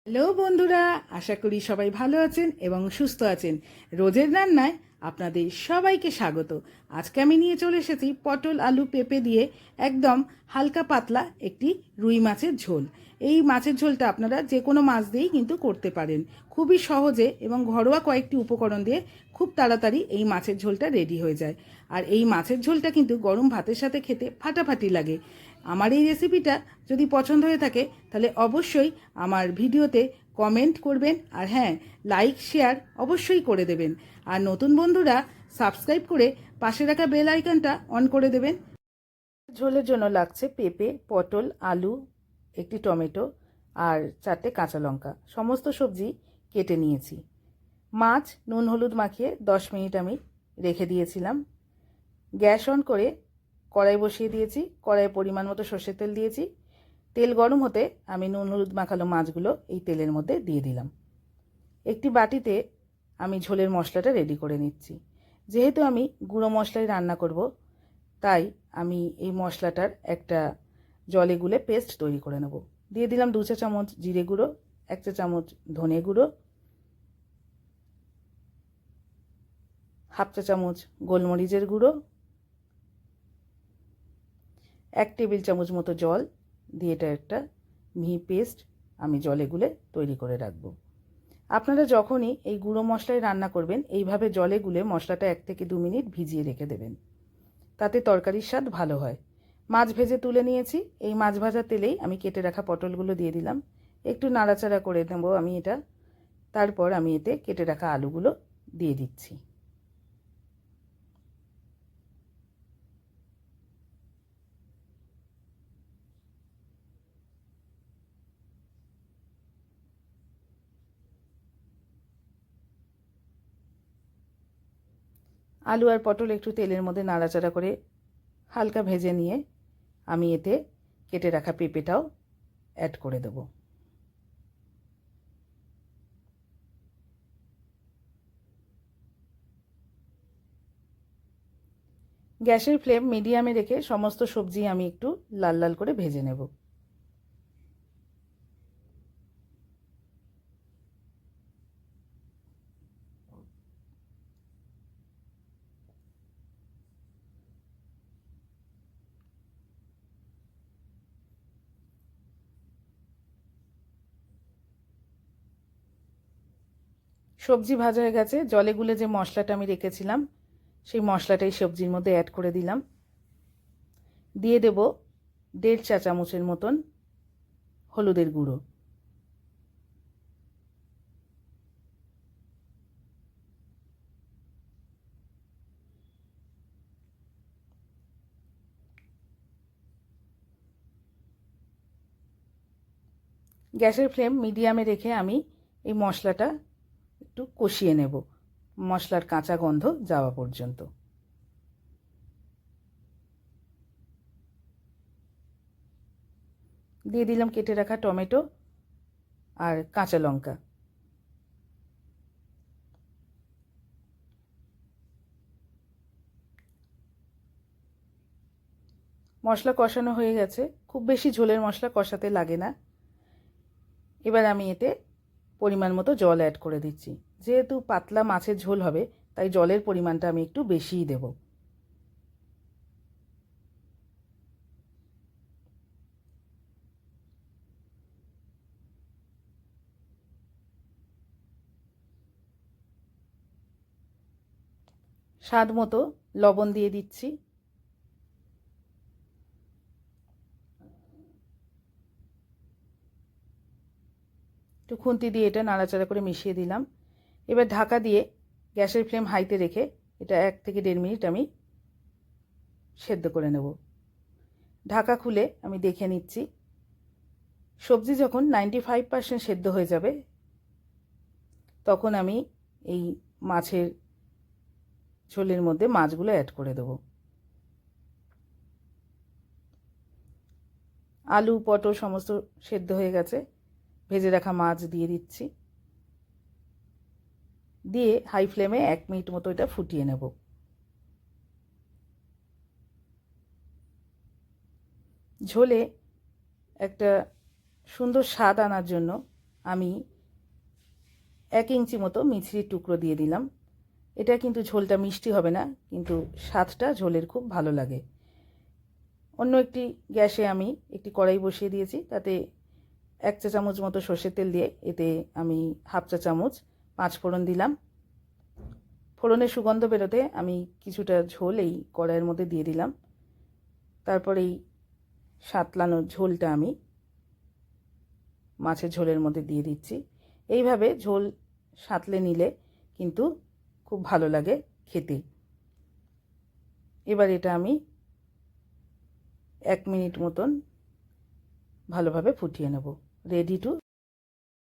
Hello বন্ধুরা, আশা করি সবাই ভালো আছেন এবং সুস্থ আছেন। রোজের রান্নায় আপনাদের সবাইকে স্বাগত। আজকে আমি নিয়ে চলে এসেছি পটল আলু পেঁপে দিয়ে একদম হালকা পাতলা একটি রুই মাছের ঝোল। এই মাছের ঝোলটা আপনারা যে কোনো মাছ দিয়েই কিন্তু করতে পারেন। খুবই সহজে এবং ঘরোয়া কয়েকটি উপকরণ দিয়ে খুব তাড়াতাড়ি এই মাছের ঝোলটা রেডি হয়ে যায়। আর এই মাছের ঝোলটা কিন্তু গরম ভাতের সাথে খেতে ফাটাফাটি লাগে। আমার এই রেসিপিটা যদি পছন্দ হয়ে থাকে তাহলে অবশ্যই আমার ভিডিওতে কমেন্ট করবেন, আর হ্যাঁ, লাইক শেয়ার অবশ্যই করে দেবেন। আর নতুন বন্ধুরা সাবস্ক্রাইব করে পাশে রাখা বেল আইকনটা অন করে দেবেন। ঝোলের জন্য লাগছে পেঁপে, পটল, আলু, একটি টমেটো আর 4টে কাঁচা লঙ্কা। সমস্ত সবজি কেটে নিয়েছি। মাছ নুন হলুদ মাখিয়ে 10 মিনিট আমি রেখে দিয়েছিলাম। গ্যাস অন করে কড়াই বসিয়ে দিয়েছি। কড়াইয়ে পরিমাণ মতো সর্ষের তেল দিয়েছি। তেল গরম হতে আমি নুন হলুদ মাখানো মাছগুলো এই তেলের মধ্যে দিয়ে দিলাম। একটি বাটিতে আমি ঝোলের মশলাটা রেডি করে নিচ্ছি। যেহেতু আমি গুঁড়ো মশলায় রান্না করব, তাই আমি এই মশলাটার একটা জলে গুলে পেস্ট তৈরি করে নেব। দিয়ে দিলাম 2 চা চামচ জিরে গুঁড়ো, 1 চা চামচ ধনে গুঁড়ো, হাফ চা চামচ গোলমরিচের গুঁড়ো, 1 টেবিল চামচ মতো জল দিয়ে এটা একটা মিহি পেস্ট আমি জলে গুলে তৈরি করে রাখবো। আপনারা যখনই এই গুঁড়ো মশলায় রান্না করবেন, এইভাবে জলে গুলে মশলাটা 1 থেকে 2 মিনিট ভিজিয়ে রেখে দেবেন। তাতে তরকারির স্বাদ ভালো হয়। মাছ ভেজে তুলে নিয়েছি। এই মাছ ভাজা তেলেই আমি কেটে রাখা পটলগুলো দিয়ে দিলাম। একটু নাড়াচাড়া করে নেব আমি এটা। তারপর আমি এতে কেটে রাখা আলুগুলো দিয়ে দিচ্ছি। আলু আর পটল একটু তেলের মধ্যে নাড়াচাড়া করে হালকা ভেজে নিয়ে আমি এতে কেটে রাখা পেঁপেটাও অ্যাড করে দেব। গ্যাসের ফ্লেম মিডিয়ামে রেখে সমস্ত সবজি আমি একটু লাল লাল করে ভেজে নেব। সবজি ভাজা হয়ে গেছে। জলে গুলে যে মশলাটা আমি রেখেছিলাম সেই মশলাটাই সবজির মধ্যে অ্যাড করে দিলাম। দিয়ে দেব 1.5 চা চামচের মতন হলুদের গুঁড়ো। গ্যাসের ফ্লেম মিডিয়ামে রেখে আমি এই মশলাটা একটু কষিয়ে নেব, মশলার কাঁচা গন্ধ যাওয়া পর্যন্ত। দিয়ে দিলাম কেটে রাখা টমেটো আর কাঁচা লঙ্কা। মশলা কষানো হয়ে গেছে। খুব বেশি ঝোলের মশলা কষাতে লাগে না। এবার আমি এতে পরিমাণ মতো জল অ্যাড করে দিচ্ছি। যেহেতু পাতলা মাছের ঝোল হবে, তাই জলের পরিমাণটা আমি একটু বেশিই দেব। স্বাদ মতো লবণ দিয়ে দিচ্ছি। একটু খুন্তি দিয়ে এটা নাড়াচাড়া করে মিশিয়ে দিলাম। এবার ঢাকা দিয়ে গ্যাসের ফ্লেম হাইতে রেখে এটা 1 থেকে 1.5 মিনিট আমি সেদ্ধ করে নেব। ঢাকা খুলে আমি দেখে নিচ্ছি। সবজি যখন 95% সেদ্ধ হয়ে যাবে, তখন আমি এই মাছের ঝোলের মধ্যে মাছগুলো অ্যাড করে দেব। আলু পটল সমস্ত সেদ্ধ হয়ে গেছে। ভেজে রাখা মাছ দিয়ে দিচ্ছি। দিয়ে হাই ফ্লেমে 1 মিনিট মতো এটা ফুটিয়ে নেব। ঝোলে একটা সুন্দর স্বাদ আনার জন্য আমি 1 ইঞ্চি মতো মিছরির টুকরো দিয়ে দিলাম। এটা কিন্তু ঝোলটা মিষ্টি হবে না, কিন্তু স্বাদটা ঝোলের খুব ভালো লাগে। অন্য একটি গ্যাসে আমি একটি কড়াই বসিয়ে দিয়েছি, তাতে 1 চা চামচ মতো সর্ষের তেল দিয়ে এতে আমি 1/2 চা চামচ 5 ফোড়ন দিলাম। ফোড়নের সুগন্ধ বেরোতে আমি কিছুটা ঝোল এই কড়াইয়ের মধ্যে দিয়ে দিলাম। তারপর এই সাতলানো ঝোলটা আমি মাছের ঝোলের মধ্যে দিয়ে দিচ্ছি। এইভাবে ঝোল সাঁতলে নিলে কিন্তু খুব ভালো লাগে খেতে। এবার এটা আমি 1 মিনিট মতন ভালোভাবে ফুটিয়ে নেব। Ready to